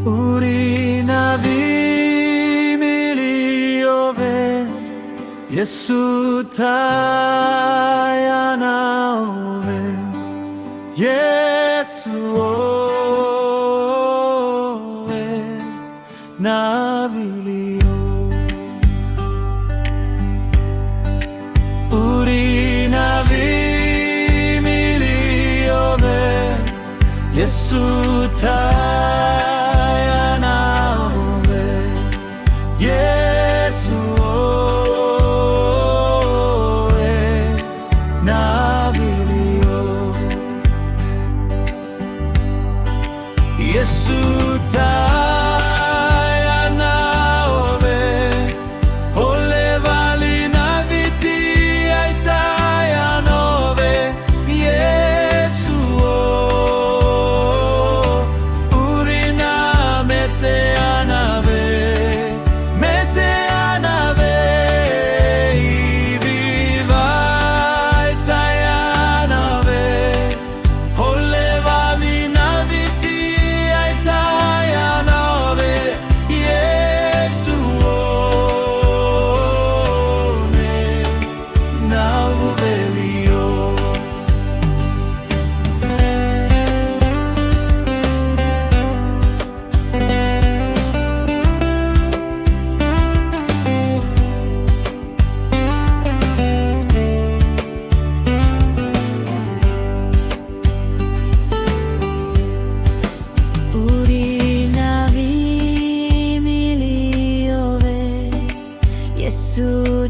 Uri na vimiliove, Yesu tayanaove, Yesu ove na vilio. Uri na vimiliove, Yesu tayanaove, Yesu ove na vilio. Yesu tayanaove, ole vali na viti ai tayanove, Yesu uri na meteanave, iviva ai tayanave, ole vali na viti ai tayanove, Yesu one na uvelio. Uri na vimiliove, Yesu